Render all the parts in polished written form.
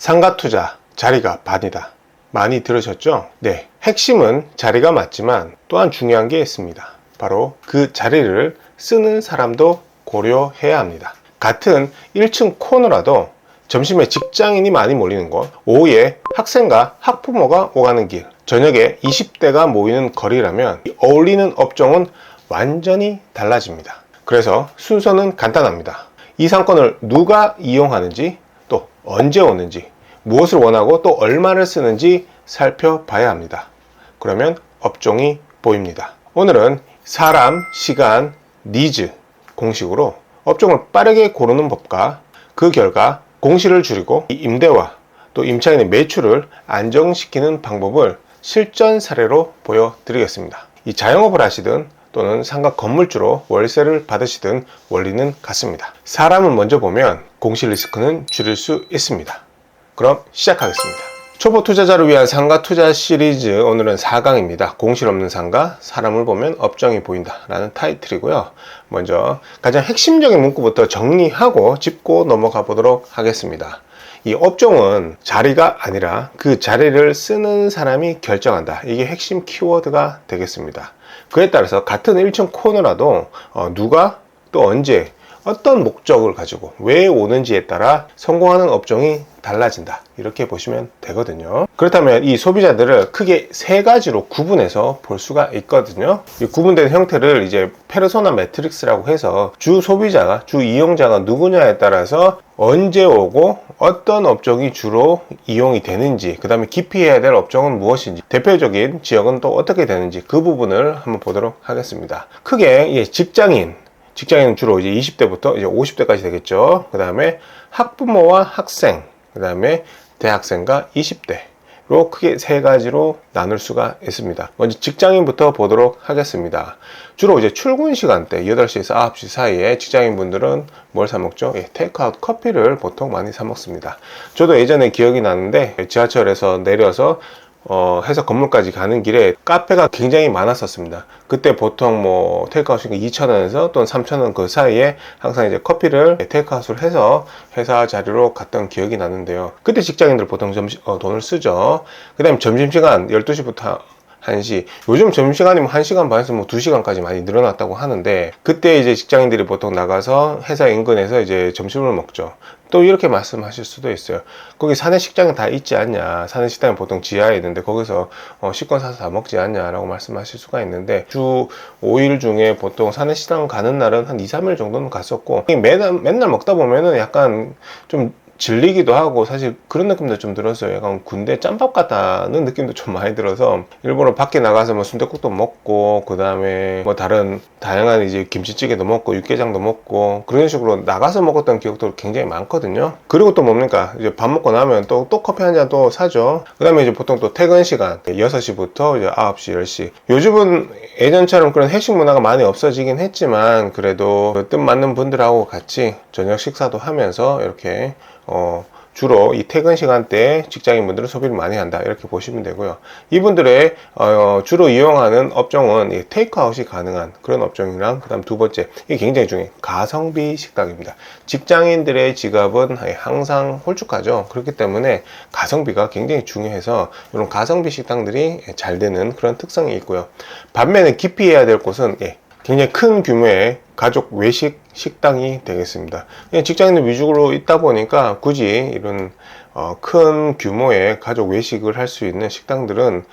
상가 투자 자리가 반이다. 많이 들으셨죠? 네, 핵심은 자리가 맞지만 또한 중요한 게 있습니다. 바로 그 자리를 쓰는 사람도 고려해야 합니다. 같은 1층 코너라도 점심에 직장인이 많이 몰리는 곳, 오후에 학생과 학부모가 오가는 길, 저녁에 20대가 모이는 거리라면 어울리는 업종은 완전히 달라집니다. 그래서 순서는 간단합니다. 이 상권을 누가 이용하는지, 또 언제 오는지, 무엇을 원하고 또 얼마를 쓰는지 살펴봐야 합니다. 그러면 업종이 보입니다. 오늘은 사람, 시간, 니즈 공식으로 업종을 빠르게 고르는 법과 그 결과 공시를 줄이고 임대와 또 임차인의 매출을 안정시키는 방법을 실전 사례로 보여드리겠습니다. 이 자영업을 하시든 또는 상가 건물주로 월세를 받으시든 원리는 같습니다. 사람을 먼저 보면 공시 리스크는 줄일 수 있습니다. 그럼 시작하겠습니다. 초보 투자자를 위한 상가 투자 시리즈, 오늘은 4강입니다. 공실 없는 상가, 사람을 보면 업종이 보인다 라는 타이틀이고요. 먼저 가장 핵심적인 문구부터 정리하고 짚고 넘어가 보도록 하겠습니다. 이 업종은 자리가 아니라 그 자리를 쓰는 사람이 결정한다. 이게 핵심 키워드가 되겠습니다. 그에 따라서 같은 1층 코너라도 누가 또 언제 어떤 목적을 가지고 왜 오는지에 따라 성공하는 업종이 달라진다, 이렇게 보시면 되거든요. 그렇다면 이 소비자들을 크게 세 가지로 구분해서 볼 수가 있거든요. 이 구분된 형태를 이제 페르소나 매트릭스라고 해서 주 소비자가, 주 이용자가 누구냐에 따라서 언제 오고 어떤 업종이 주로 이용이 되는지, 그 다음에 기피해야 될 업종은 무엇인지, 대표적인 지역은 또 어떻게 되는지, 그 부분을 한번 보도록 하겠습니다. 크게 직장인은 주로 이제 20대부터 이제 50대까지 되겠죠. 그 다음에 학부모와 학생, 그 다음에 대학생과 20대로 크게 세 가지로 나눌 수가 있습니다. 먼저 직장인부터 보도록 하겠습니다. 주로 이제 출근 시간대 8시에서 9시 사이에 직장인분들은 뭘 사 먹죠? 테이크아웃 커피를 보통 많이 사 먹습니다. 저도 예전에 기억이 나는데 지하철에서 내려서 회사 건물까지 가는 길에 카페가 굉장히 많았었습니다. 그때 보통 뭐 테이크아웃이 2,000원에서 또는 3,000원 그 사이에 항상 이제 커피를 테이크아웃을 해서 회사 자리로 갔던 기억이 나는데요. 그때 직장인들 보통 돈을 쓰죠. 그 다음에 점심시간 12시부터 1시, 요즘 점심시간이 뭐 1시간 반에서 뭐 2시간까지 많이 늘어났다고 하는데, 그때 이제 직장인들이 보통 나가서 회사 인근에서 이제 점심을 먹죠. 또 이렇게 말씀하실 수도 있어요. 거기 사내식당이 다 있지 않냐, 사내식당은 보통 지하에 있는데 거기서 식권 사서 다 먹지 않냐 라고 말씀하실 수가 있는데, 주 5일 중에 보통 사내식당 가는 날은 한 2, 3일 정도는 갔었고, 맨날 먹다 보면은 약간 좀 질리기도 하고, 사실 그런 느낌도 좀 들었어요. 약간 군대 짬밥 같다는 느낌도 좀 많이 들어서, 일부러 밖에 나가서 뭐 순댓국도 먹고, 그 다음에 뭐 다른 다양한 이제 김치찌개도 먹고 육개장도 먹고 그런 식으로 나가서 먹었던 기억도 굉장히 많거든요. 그리고 또 뭡니까, 이제 밥 먹고 나면 또 커피 한 잔 또 사죠. 그 다음에 이제 보통 또 퇴근 시간 6시부터 이제 9시, 10시. 요즘은 예전처럼 그런 회식 문화가 많이 없어지긴 했지만, 그래도 그 뜻 맞는 분들하고 같이 저녁 식사도 하면서 이렇게 주로 이 퇴근 시간대에 직장인분들은 소비를 많이 한다, 이렇게 보시면 되고요. 이분들의 주로 이용하는 업종은 테이크아웃이 가능한 그런 업종이랑, 그 다음 두 번째, 이게 굉장히 중요해요. 가성비 식당입니다. 직장인들의 지갑은 항상 홀쭉하죠. 그렇기 때문에 가성비가 굉장히 중요해서 이런 가성비 식당들이 잘 되는 그런 특성이 있고요. 반면에 기피해야 될 곳은 굉장히 큰 규모의 가족 외식 식당이 되겠습니다. 직장인들 위주로 있다 보니까 굳이 이런 큰 규모의 가족 외식을 할 수 있는 식당들은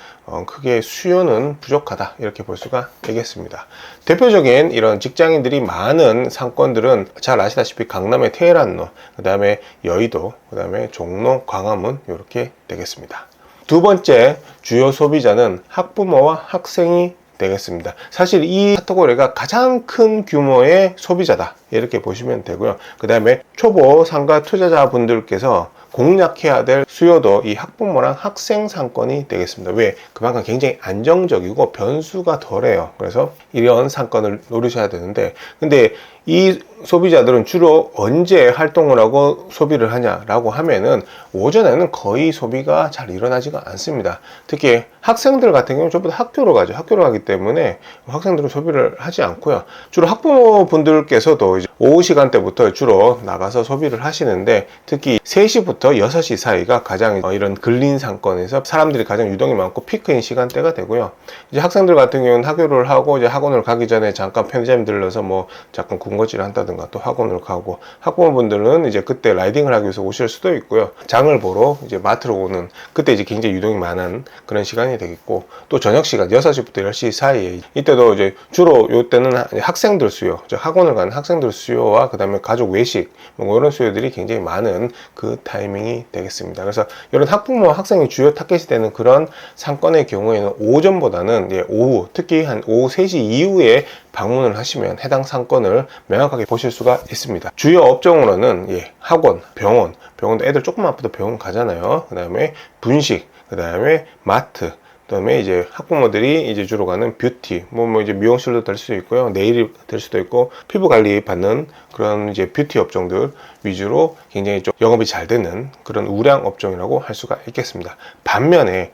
크게 수요는 부족하다, 이렇게 볼 수가 있겠습니다. 대표적인 이런 직장인들이 많은 상권들은 잘 아시다시피 강남의 테헤란로, 그 다음에 여의도, 그 다음에 종로, 광화문, 이렇게 되겠습니다. 두 번째 주요 소비자는 학부모와 학생이 되겠습니다. 사실 이 카테고리가 가장 큰 규모의 소비자다, 이렇게 보시면 되고요. 그 다음에 초보 상가 투자자분들께서 공략해야 될 수요도 이 학부모랑 학생 상권이 되겠습니다. 왜? 그만큼 굉장히 안정적이고 변수가 덜해요. 그래서 이런 상권을 노리셔야 되는데, 근데 이 소비자들은 주로 언제 활동을 하고 소비를 하냐라고 하면은 오전에는 거의 소비가 잘 일어나지가 않습니다. 특히 학생들 같은 경우는 전부 다 학교로 가죠. 학교로 가기 때문에 학생들은 소비를 하지 않고요. 주로 학부모분들께서도 이제 오후 시간대부터 주로 나가서 소비를 하시는데, 특히 3시부터 6시 사이가 가장 이런 근린 상권에서 사람들이 가장 유동이 많고 피크인 시간대가 되고요. 이제 학생들 같은 경우는 학교를 하고 이제 학원을 가기 전에 잠깐 편의점 들러서 뭐 잠깐 군것질을 한다든가 또 학원을 가고, 학부모분들은 이제 그때 라이딩을 하기 위해서 오실 수도 있고요. 장을 보러 이제 마트로 오는, 그때 이제 굉장히 유동이 많은 그런 시간이 되겠고, 또 저녁 시간 6시부터 10시 사이에 이때도 이제 주로 요때는 학생들 수요, 학원을 가는 학생들 수요와 그 다음에 가족 외식 뭐 이런 수요들이 굉장히 많은 그 타이밍이 되겠습니다. 그래서 이런 학부모 학생이 주요 타겟이 되는 그런 상권의 경우에는 오전보다는 오후, 특히 한 오후 3시 이후에 방문을 하시면 해당 상권을 명확하게 보실 수가 있습니다. 주요 업종으로는 학원, 병원도 애들 조금 아프도 병원 가잖아요. 그 다음에 분식, 그 다음에 마트, 그다음에 이제 학부모들이 이제 주로 가는 뷰티, 뭐 이제 미용실도 될 수도 있고요, 네일이 될 수도 있고, 피부 관리 받는 그런 이제 뷰티 업종들 위주로 굉장히 좀 영업이 잘 되는 그런 우량 업종이라고 할 수가 있겠습니다. 반면에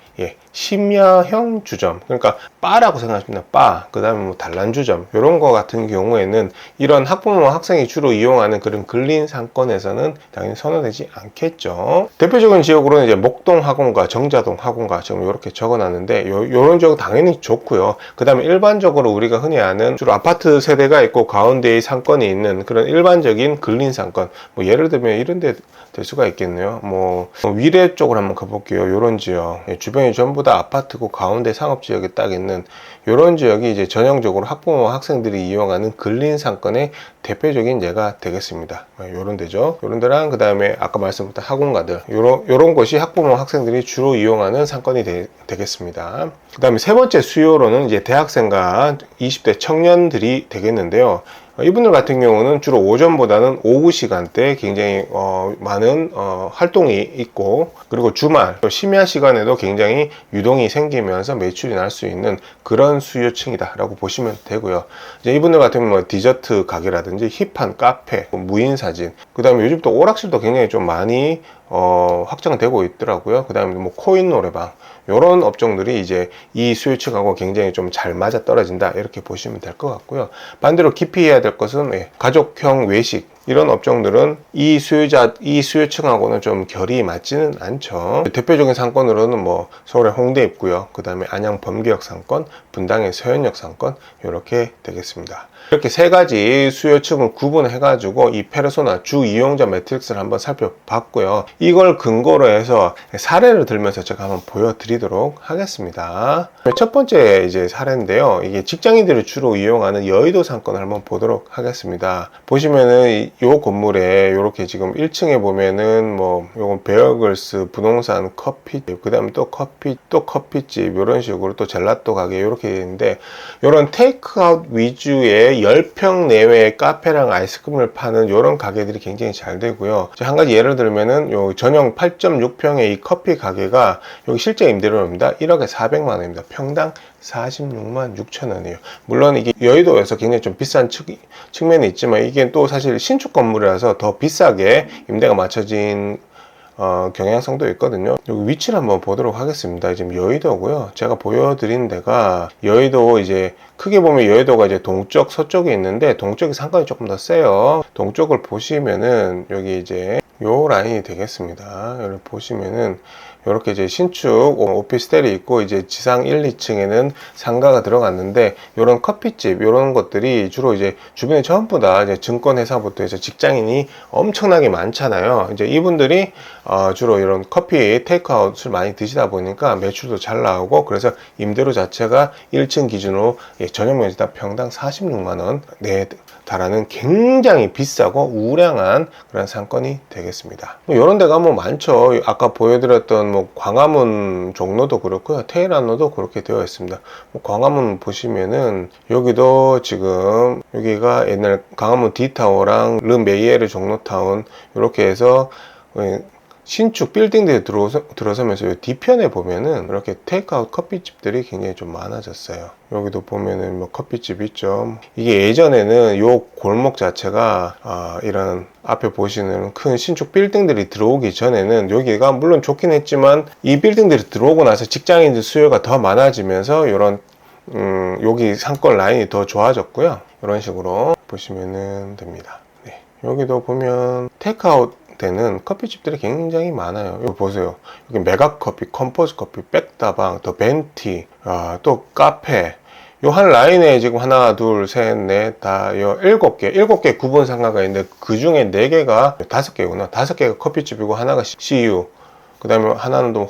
심야형 주점, 그러니까 바라고 생각하시면 바, 그 다음에 뭐 단란주점 이런 거 같은 경우에는 이런 학부모 학생이 주로 이용하는 그런 근린 상권에서는 당연히 선호되지 않겠죠. 대표적인 지역으로는 이제 목동 학원가, 정자동 학원가 지금 이렇게 적어놨는데, 요런 지역 당연히 좋고요. 그 다음에 일반적으로 우리가 흔히 아는 주로 아파트 세대가 있고 가운데에 상권이 있는 그런 일반적인 근린 상권, 뭐 예를 들면 이런 데 될 수가 있겠네요. 뭐 위례 쪽으로 한번 가볼게요. 요런 지역, 주변이 전부 다 아파트고 가운데 상업지역에 딱 있는 요런 지역이 이제 전형적으로 학부모 학생들이 이용하는 근린 상권의 대표적인 예가 되겠습니다. 요런 데죠. 요런 데랑 그 다음에 아까 말씀드렸던 학원가들, 요런 곳이 학부모 학생들이 주로 이용하는 상권이 되겠습니다. 그 다음에 세 번째 수요로는 이제 대학생과 20대 청년들이 되겠는데요. 이분들 같은 경우는 주로 오전보다는 오후 시간대에 굉장히 많은 활동이 있고, 그리고 주말 또 심야 시간에도 굉장히 유동이 생기면서 매출이 날 수 있는 그런 수요층이다 라고 보시면 되고요. 이제 이분들 같은 경우는 뭐 디저트 가게라든지 힙한 카페, 무인 사진, 그 다음에 요즘 또 오락실도 굉장히 좀 많이 확장되고 있더라고요. 그 다음에 뭐 코인 노래방, 이런 업종들이 이제 이 수요층하고 굉장히 좀 잘 맞아 떨어진다 이렇게 보시면 될 것 같고요. 반대로 기피해야 될 것은 가족형 외식, 이런 업종들은 이 수요층하고는 좀 결이 맞지는 않죠. 대표적인 상권으로는 뭐 서울의 홍대 입구역, 그 다음에 안양 범계역 상권, 분당의 서현역 상권, 이렇게 되겠습니다. 이렇게 세 가지 수요층을 구분해 가지고 이 페르소나 주 이용자 매트릭스를 한번 살펴봤고요. 이걸 근거로 해서 사례를 들면서 제가 한번 보여드리도록 하겠습니다. 첫 번째 이제 사례인데요. 이게 직장인들이 주로 이용하는 여의도 상권을 한번 보도록 하겠습니다. 보시면은 요 건물에 이렇게 지금 1층에 보면은 뭐 요건 베어글스 부동산 커피, 그 다음에 또 커피집, 이런 식으로 또 젤라또 가게 이렇게 있는데, 요런 테이크아웃 위주의 10평 내외의 카페랑 아이스크림을 파는 이런 가게들이 굉장히 잘 되고요. 한 가지 예를 들면은 요 전용 8.6평의 이 커피 가게가 여기 실제 임대료입니다. 1억에 400만 원입니다. 평당 46만 6천 원이에요. 물론 이게 여의도에서 굉장히 좀 비싼 측면이 있지만, 이게 또 사실 신축 건물이라서 더 비싸게 임대가 맞춰진 경향성도 있거든요. 여기 위치를 한번 보도록 하겠습니다. 지금 여의도고요. 제가 보여드린 데가 여의도, 이제 크게 보면 여의도가 이제 동쪽 서쪽에 있는데, 동쪽이 상권이 조금 더 세요. 동쪽을 보시면은 여기 이제 요 라인이 되겠습니다. 여기 보시면은 이렇게 이제 신축 오피스텔이 있고, 이제 지상 1, 2층에는 상가가 들어갔는데, 이런 커피집, 이런 것들이 주로 이제 주변에 전부 다 이제 증권회사부터 이제 직장인이 엄청나게 많잖아요. 이제 이분들이 주로 이런 커피 테이크아웃을 많이 드시다 보니까 매출도 잘 나오고, 그래서 임대료 자체가 1층 기준으로 전용 면적당 평당 46만원 내 달하는 굉장히 비싸고 우량한 그런 상권이 되겠습니다. 이런 데가 뭐 많죠. 아까 보여드렸던 뭐 광화문 종로도 그렇고요, 테헤란로도 그렇게 되어 있습니다. 뭐 광화문 보시면은 여기도 지금 여기가 옛날 광화문 D타워랑 르메이에르 종로타운 이렇게 해서 신축 빌딩들이 들어서면서 이 뒤편에 보면은 이렇게 테이크아웃 커피집들이 굉장히 좀 많아졌어요. 여기도 보면은 뭐 커피집 있죠. 이게 예전에는 요 골목 자체가 이런 앞에 보시는 큰 신축 빌딩들이 들어오기 전에는 여기가 물론 좋긴 했지만 이 빌딩들이 들어오고 나서 직장인들 수요가 더 많아지면서 이런 여기 상권 라인이 더 좋아졌고요. 이런 식으로 보시면 됩니다. 네. 여기도 보면 테이크아웃 되는 커피집들이 굉장히 많아요. 여기 보세요. 여기 메가커피, 컴포즈 커피, 백다방, 더 벤티, 또 카페. 요 한 라인에 지금 하나, 둘, 셋, 넷, 다, 일곱 개 구분 상가가 있는데 그 중에 4개가 5개구나. 5개가 커피집이고 하나가 CU. 그 다음에 하나는 또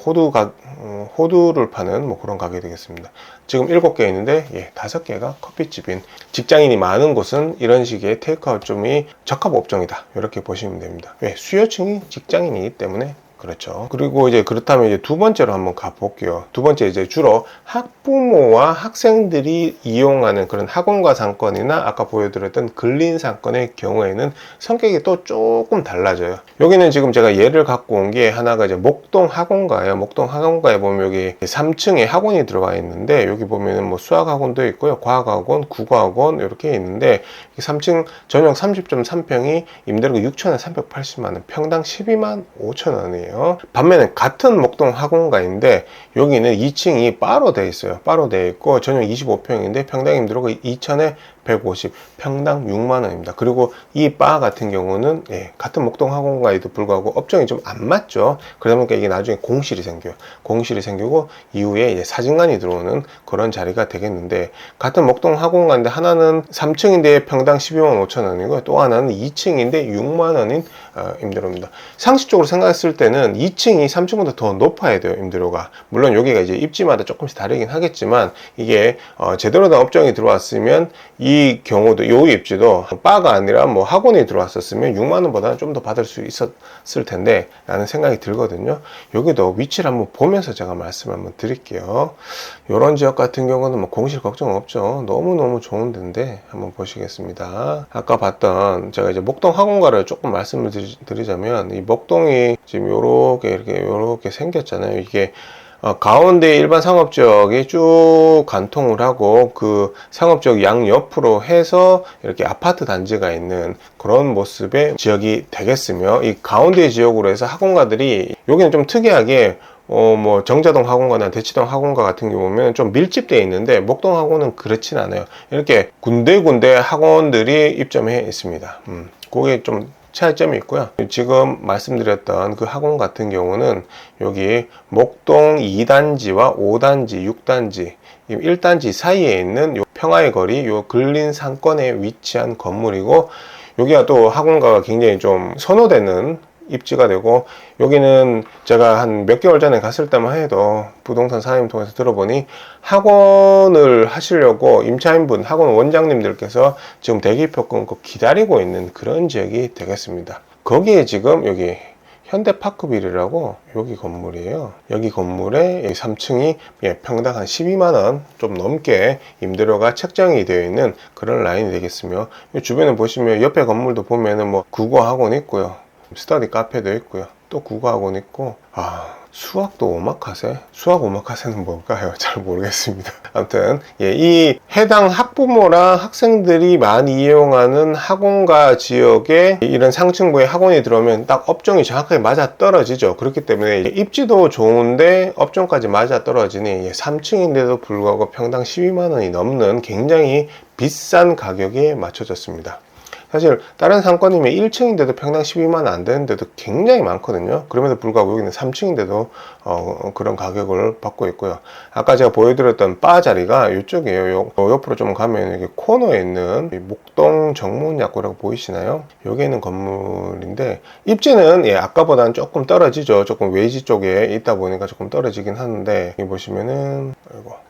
호두를 파는 뭐 그런 가게 되겠습니다. 지금 7개 있는데, 5개가 커피집인 직장인이 많은 곳은 이런 식의 테이크아웃점이 적합 업종이다. 이렇게 보시면 됩니다. 왜? 수요층이 직장인이기 때문에 그렇죠. 그리고 이제 그렇다면 이제 두 번째로 한번 가볼게요. 두 번째 이제 주로 학부모와 학생들이 이용하는 그런 학원가 상권이나 아까 보여드렸던 근린 상권의 경우에는 성격이 또 조금 달라져요. 여기는 지금 제가 예를 갖고 온 게 하나가 이제 목동 학원가예요. 목동 학원가에 보면 여기 3층에 학원이 들어가 있는데 여기 보면은 뭐 수학학원도 있고요. 과학학원, 국어학원 이렇게 있는데 3층 전용 30.3평이 임대료가 6,380만 원, 평당 12만 5천 원이에요. 반면에 같은 목동 학원가인데 여기는 2층이 바로 돼 있어요. 바로 돼 있고 전용 25평인데 평당 임대료가 2천에 150, 평당 6만 원입니다. 그리고 이 바 같은 경우는 같은 목동 학원가에도 불구하고 업종이 좀 안 맞죠. 그러다 보니까 이게 나중에 공실이 생겨요. 공실이 생기고 이후에 이제 사진관이 들어오는 그런 자리가 되겠는데 같은 목동 학원가인데 하나는 3층인데 평당 12만 5천 원이고 또 하나는 2층인데 6만 원인 임대료입니다. 상식적으로 생각했을 때는 2층이 3층보다 더 높아야 돼요. 임대료가. 물론 여기가 이제 입지마다 조금씩 다르긴 하겠지만 이게 제대로 된 업종이 들어왔으면 이 경우도 요 입지도 바가 아니라 뭐 학원이 들어왔었으면 6만 원보다는 좀 더 받을 수 있었을 텐데 라는 생각이 들거든요. 여기도 위치를 한번 보면서 제가 말씀 한번 드릴게요. 이런 지역 같은 경우는 뭐 공실 걱정 없죠. 너무너무 좋은 데인데 한번 보시겠습니다. 아까 봤던 제가 이제 목동 학원가를 조금 말씀을 드리자면 이 목동이 지금 요렇게 생겼잖아요. 이게 가운데 일반 상업지역이 쭉 관통을 하고 그 상업지역 양옆으로 해서 이렇게 아파트 단지가 있는 그런 모습의 지역이 되겠으며 이 가운데 지역으로 해서 학원가들이 여기는 좀 특이하게 뭐 정자동 학원가나 대치동 학원가 같은 경우 보면 좀 밀집되어 있는데 목동 학원은 그렇진 않아요. 이렇게 군데군데 학원들이 입점해 있습니다. 그게 좀 차이점이 있고요. 지금 말씀드렸던 그 학원 같은 경우는 여기 목동 2단지와 5단지, 6단지, 1단지 사이에 있는 요 평화의 거리, 요 근린 상권에 위치한 건물이고 여기가 또 학원가가 굉장히 좀 선호되는 입지가 되고 여기는 제가 한 몇 개월 전에 갔을 때만 해도 부동산 사장님 통해서 들어보니 학원을 하시려고 임차인분, 학원 원장님들께서 지금 대기표 끊고 기다리고 있는 그런 지역이 되겠습니다. 거기에 지금 여기 현대파크빌이라고 여기 건물이에요. 여기 건물에 3층이 평당 한 12만 원 좀 넘게 임대료가 책정이 되어 있는 그런 라인이 되겠으며 주변에 보시면 옆에 건물도 보면은 뭐 국어학원 있고요. 스터디 카페도 있고요. 또 국어학원 있고 수학도 오마카세? 수학 오마카세는 뭘까요? 잘 모르겠습니다. 아무튼 이 해당 학부모랑 학생들이 많이 이용하는 학원가 지역에 이런 상층부에 학원이 들어오면 딱 업종이 정확하게 맞아 떨어지죠. 그렇기 때문에 입지도 좋은데 업종까지 맞아 떨어지니 3층인데도 불구하고 평당 12만 원이 넘는 굉장히 비싼 가격에 맞춰졌습니다. 사실 다른 상권이면 1층인데도 평당 12만 원 안 되는데도 굉장히 많거든요. 그럼에도 불구하고 여기는 3층인데도 그런 가격을 받고 있고요. 아까 제가 보여드렸던 바 자리가 이쪽이에요. 옆으로 좀 가면 여기 코너에 있는 목동 정문약국이라고 보이시나요? 여기 있는 건물인데 입지는 아까보다는 조금 떨어지죠. 조금 외지 쪽에 있다 보니까 조금 떨어지긴 하는데 여기 보시면은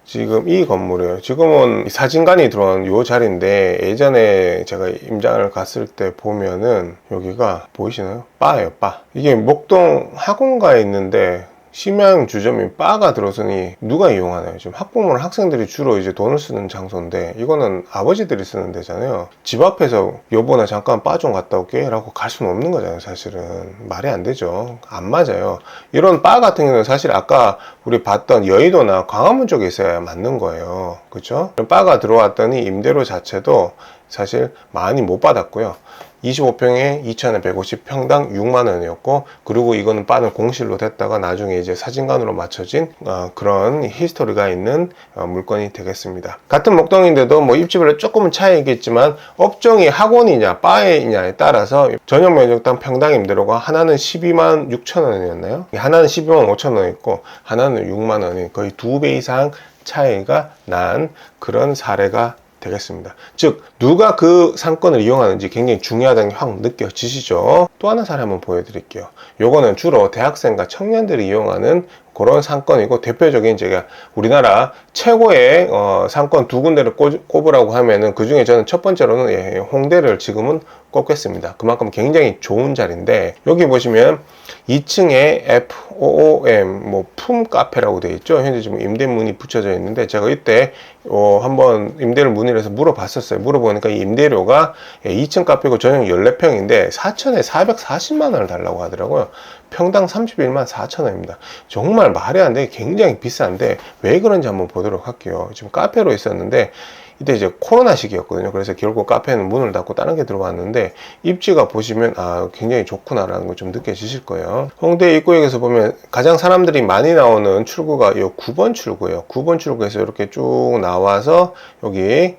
지금 이 건물이에요. 지금은 사진관이 들어온 이 자리인데 예전에 제가 임장을 갔을 때 보면은 여기가 보이시나요? 바예요, 바. 이게 목동 학원가에 있는데 심양 주점인 바가 들어서니 누가 이용하나요? 지금 학부모나 학생들이 주로 이제 돈을 쓰는 장소인데 이거는 아버지들이 쓰는 데잖아요. 집 앞에서 여보나 잠깐 바 좀 갔다 올게 라고 갈 수는 없는 거잖아요. 사실은 말이 안 되죠. 안 맞아요. 이런 바 같은 경우는 사실 아까 우리 봤던 여의도나 광화문 쪽에 있어야 맞는 거예요. 그렇죠? 바가 들어왔더니 임대료 자체도 사실 많이 못 받았고요. 25평에 2,150, 평당 6만 원이었고, 그리고 이거는 바는 공실로 됐다가 나중에 이제 사진관으로 맞춰진 그런 히스토리가 있는 물건이 되겠습니다. 같은 목동인데도 뭐 입지별로 조금은 차이겠지만 업종이 학원이냐 바이냐에 따라서 전용 면적당 평당 임대료가 하나는 12만 6천 원이었나요? 하나는 12만 5천 원이었고 하나는 6만 원이 거의 2배 이상 차이가 난 그런 사례가 되겠습니다. 즉 누가 그 상권을 이용하는지 굉장히 중요하다는 게 확 느껴지시죠? 또 하나 사례 한번 보여드릴게요. 요거는 주로 대학생과 청년들이 이용하는 그런 상권이고, 대표적인 제가 우리나라 최고의 상권 두 군데를 꼽으라고 하면은 그 중에 저는 첫 번째로는 홍대를 지금은 꼽겠습니다. 그만큼 굉장히 좋은 자리인데, 여기 보시면 2층에 FOOM 뭐 품 카페라고 되어 있죠. 현재 지금 임대문이 붙여져 있는데, 제가 이때 한번 임대를 문의를 해서 물어봤었어요. 물어보니까 이 임대료가 2층 카페고 전용 14평인데 4천에 440만 원을 달라고 하더라고요. 평당 31만 4천 원입니다. 정말 말이 안 되게 굉장히 비싼데 왜 그런지 한번 보도록 할게요. 지금 카페로 있었는데 이때 이제 코로나 시기였거든요. 그래서 결국 카페는 문을 닫고 다른 게 들어왔는데, 입지가 보시면 굉장히 좋구나라는 걸 좀 느껴지실 거예요. 홍대 입구역에서 보면 가장 사람들이 많이 나오는 출구가 이 9번 출구예요. 9번 출구에서 이렇게 쭉 나와서 여기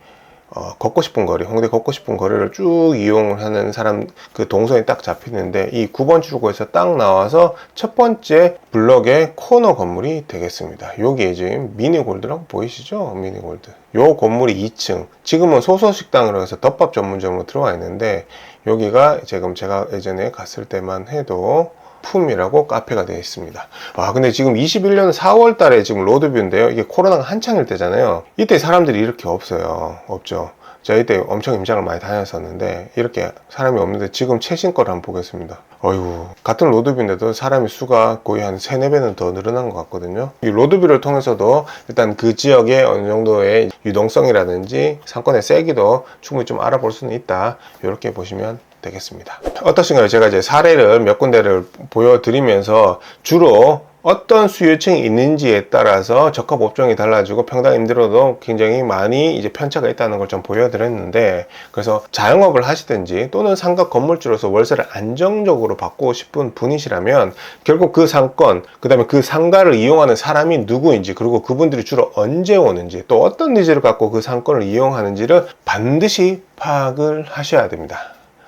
걷고 싶은 거리, 홍대 걷고 싶은 거리를 쭉 이용을 하는 사람 그 동선이 딱 잡히는데, 이 9번 출구에서 딱 나와서 첫 번째 블럭의 코너 건물이 되겠습니다. 여기에 지금 미니골드라고 보이시죠? 미니골드. 요 건물이 2층. 지금은 소소식당으로 해서 덮밥 전문점으로 들어와 있는데, 여기가 지금 제가 예전에 갔을 때만 해도 품이라고 카페가 되어 있습니다. 근데 지금 21년 4월 달에 지금 로드뷰인데요. 이게 코로나가 한창일 때잖아요. 이때 사람들이 이렇게 없어요. 없죠. 제가 이때 엄청 임장을 많이 다녔었는데 이렇게 사람이 없는데, 지금 최신 거를 한번 보겠습니다. 어이구, 같은 로드뷰인데도 사람의 수가 거의 한 3, 4배는 더 늘어난 것 같거든요. 이 로드뷰를 통해서도 일단 그 지역의 어느 정도의 유동성이라든지 상권의 세기도 충분히 좀 알아볼 수는 있다. 이렇게 보시면 되겠습니다. 어떠신가요? 제가 이제 사례를 몇 군데를 보여드리면서 주로 어떤 수요층이 있는지에 따라서 적합 업종이 달라지고 평당 임대료도 굉장히 많이 이제 편차가 있다는 걸 좀 보여드렸는데, 그래서 자영업을 하시든지 또는 상가 건물주로서 월세를 안정적으로 받고 싶은 분이시라면 결국 그 상권, 그 다음에 그 상가를 이용하는 사람이 누구인지, 그리고 그분들이 주로 언제 오는지, 또 어떤 니즈를 갖고 그 상권을 이용하는지를 반드시 파악을 하셔야 됩니다.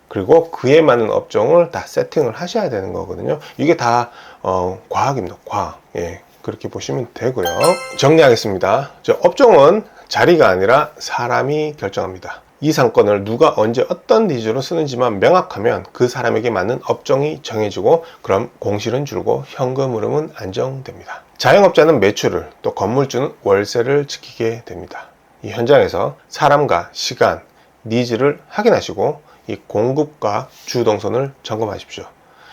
그리고 그에 맞는 업종을 다 세팅을 하셔야 되는 거거든요. 이게 다 과학입니다. 과학. 그렇게 보시면 되고요. 정리하겠습니다. 업종은 자리가 아니라 사람이 결정합니다. 이 상권을 누가 언제 어떤 니즈로 쓰는지만 명확하면 그 사람에게 맞는 업종이 정해지고, 그럼 공실은 줄고 현금 흐름은 안정됩니다. 자영업자는 매출을, 또 건물주는 월세를 지키게 됩니다. 이 현장에서 사람과 시간, 니즈를 확인하시고 이 공급과 주동선을 점검하십시오.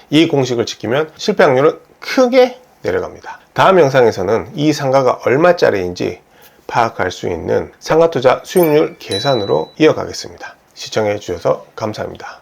이 공식을 지키면 실패 확률은 크게 내려갑니다. 다음 영상에서는 이 상가가 얼마짜리인지 파악할 수 있는 상가투자 수익률 계산으로 이어가겠습니다. 시청해 주셔서 감사합니다.